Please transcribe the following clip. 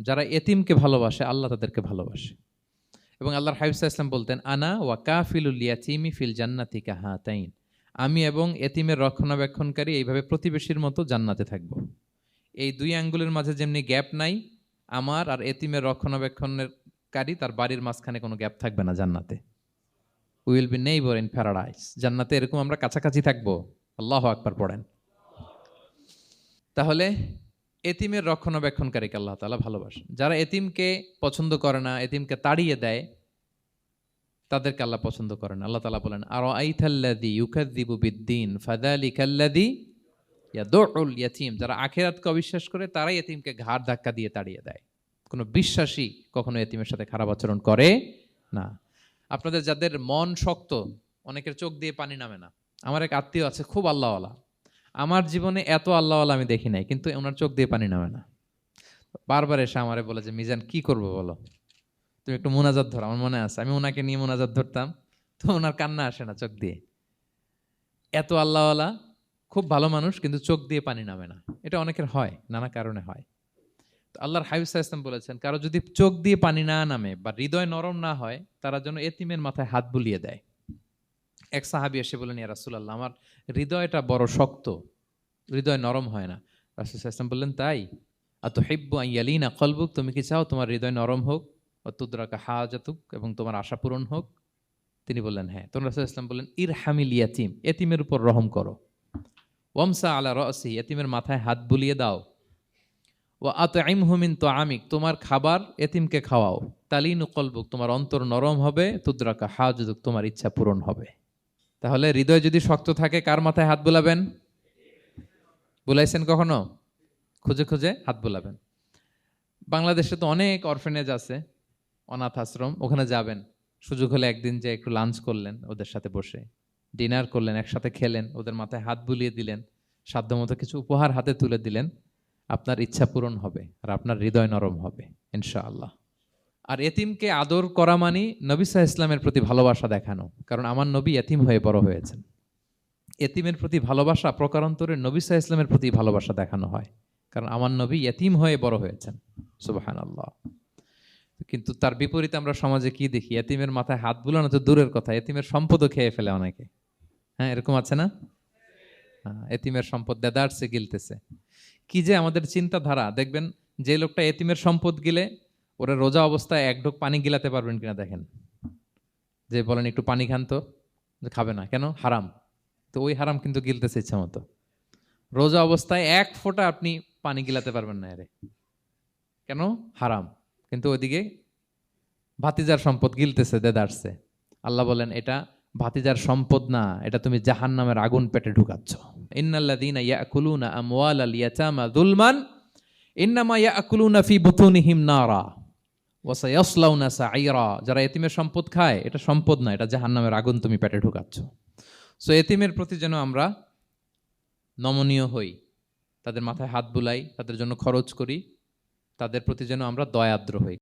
সাল্লাম, যারা এতিমকে ভালোবাসে আল্লাহ তাদেরকে ভালোবাসে। এবং আল্লাহর হাবিব সাল্লাল্লাহু আলাইহি ওয়াসাল্লাম বলতেন, আনা ওয়া কাফিলুল ইয়াতীমি ফিল জান্নাতি কাহাতাইন, আমি এবং এতিমের রক্ষণাবেক্ষণকারী এইভাবে প্রতিবেশীর মতো জান্নাতে থাকব। এই দুই আঙ্গুলের মাঝে যেমনি গ্যাপ নাই, আমার আর এতিমের রক্ষণাবেক্ষণের কারী তার বাড়ির মাঝখানে কোনো গ্যাপ থাকবে না জান্নাতে। We will be neighbour in paradise. জান্নাতে এরকম আমরা কাছাকাছি থাকবো। আল্লাহু আকবার পড়েন। তাহলে এতিমের রক্ষণাবেক্ষণকারীকে আল্লাহ তাআলা ভালোবাসেন। যারা এতিমকে পছন্দ করে না, এতিমকে তাড়িয়ে দেয়, তাদেরকে আল্লাহ পছন্দ করেন। আল্লাহ তাআলা বলেন, আরাআইতাল্লাযী ইউকাযযিবু বিদ্দীন ফাযালিকাল্লাযী ইয়াদুউল ইয়াতীম। যারা আখিরাতকে অবিশ্বাস করে তারাই এতিমকে ঘাড় ধাক্কা দিয়ে তাড়িয়ে দেয়। কোনো বিশ্বাসী কখনো এতিমের সাথে খারাপ আচরণ করে না। আপনাদের যাদের মন শক্ত, অনেকের চোখ দিয়ে পানি নামে না। আমার এক আত্মীয় আছে, খুব আল্লাহওয়ালা। আমার জীবনে এত আল্লাহওয়ালা আমি দেখি নাই, কিন্তু ওনার চোখ দিয়ে পানি নামে না। বারবার এসে আমারে বলে যে, মিজান কি করবো বলো, তুমি একটু মোনাজাত ধরো। আমার মনে আছে আমি ওনাকে নিয়ে মোনাজাত ধরতাম, তো ওনার কান্না আসে না চোখ দিয়ে। এত আল্লাহওয়ালা, খুব ভালো মানুষ, কিন্তু চোখ দিয়ে পানি নামে না। এটা অনেকের হয়, নানা কারণে হয়। তো আল্লাহর হাবিব সাল্লাল্লাহু আলাইহি ওয়াসাল্লাম বলেছেন, কারো যদি চোখ দিয়ে পানি না নামে বা হৃদয় নরম না হয়, তারা যেন এতিমের মাথায় হাত বুলিয়ে দেয়। এক সাহাবী এসে বলেন, ইয়া রাসূলুল্লাহ, আমার হৃদয়টা বড় শক্ত, হৃদয় নরম হয় না। রাসূল সাল্লাল্লাহু আলাইহি ওয়াসাল্লাম বললেন, তাই? আতুহিব্বু আন ইয়ালিনা কলবুক, তুমি কি চাও তোমার হৃদয় নরম হোক? ওয়া তুদরাকা হাজাতুক, এবং তোমার আশা পূরণ হোক? তিনি বললেন, হ্যাঁ। তখন রাসূল সাল্লাল্লাহু আলাইহি ওয়াসাল্লাম বললেন, ইরহামিল ইয়াতীম, এতিমের উপর রহম করো। ওয়ামসা আলা রাসি, এতিমের মাথায় হাত বুলিয়ে দাও। ওয়া আতইমহু মিন তুআমিক, তোমার খাবার এতিমকে খাওয়াও। তালিনু কলবুক, তোমার অন্তর নরম হবে। তুদরাকা হাজাতুক, তোমার ইচ্ছা পূরণ হবে। তাহলে হৃদয় যদি শক্ত থাকে, কার মাথায় হাত বুলাবেন? বুলাইছেন কখনো? খুঁজে খুঁজে হাত বুলাবেন। বাংলাদেশে তো অনেক অরফেনেজ আছে, অনাথ আশ্রম, ওখানে যাবেন। সুযোগ হলে একদিন যে একটু লাঞ্চ করলেন ওদের সাথে বসে, ডিনার করলেন, একসাথে খেলেন, ওদের মাথায় হাত বুলিয়ে দিলেন, সাধ্যমতো কিছু উপহার হাতে তুলে দিলেন, আপনার ইচ্ছা পূরণ হবে আর আপনার হৃদয় নরম হবে ইনশাআল্লাহ। আর এতিমকে আদর করা মানে নবী সাল্লাল্লাহু আলাইহি ওয়াসাল্লামের প্রতি ভালোবাসা দেখানো। কারণ আমার নবী এতিম হয়ে বড় হয়েছেন। এতিমের প্রতি ভালোবাসা প্রকারান্তরে নবী সাল্লাল্লাহু আলাইহি ওয়াসাল্লামের প্রতি ভালোবাসা দেখানো হয়। কারণ আমার নবী এতিম হয়ে বড় হয়েছেন। সুবহানাল্লাহ। কিন্তু তার বিপরীতে আমরা সমাজে কি দেখি? এতিমের মাথায় হাত বুলানো তো দূরের কথা, এতিমের সম্পদও খেয়ে ফেলে অনেকে। হ্যাঁ, এরকম আছে না? এতিমের সম্পদ দেদারসে গিলতেছে। কি যে আমাদের চিন্তাধারা! দেখবেন, যে লোকটা এতিমের সম্পদ গিলে, ওরা রোজা অবস্থায় এক ঢোক পানি গিলাতে পারবেন কিনা দেখেন। যে বলেন একটু পানি খান তো, খাবে না কেন? হারাম। তো ওই হারাম কিন্তু গিলতেছে ইচ্ছা মতো। রোজা অবস্থায় এক ফোঁটা আপনি পানি গিলাতে পারবেন না এরে, কেন? হারাম। কিন্তু ওইদিকে ভাতিজার সম্পদ গিলতেছে দেদারসে। আল্লাহ বলেন, এটা ভাতিজার সম্পদ না, এটা তুমি জাহান্নামের আগুন পেটে ঢুকাচ্ছ। ইন্নাল্লাযীনা ইয়াকুলুনা আমওয়ালাল ইয়াতামা যুলমান ইন্নামা ইয়াকুলুনা ফি বুতুনিহিম নারা ওয়া সায়াসলাউনা সাঈরা। যারা এতিমের সম্পদ খায়, এটা সম্পদ না, এটা জাহান্নামের আগুন তুমি পেটে ঢুকাচ্ছ। সো এতিমের প্রতি যেন আমরা নমনীয় হই, তাদের মাথায় হাত বুলাই, তাদের জন্য খরচ করি, তাদের প্রতি যেন আমরা দয়াদ্র হই।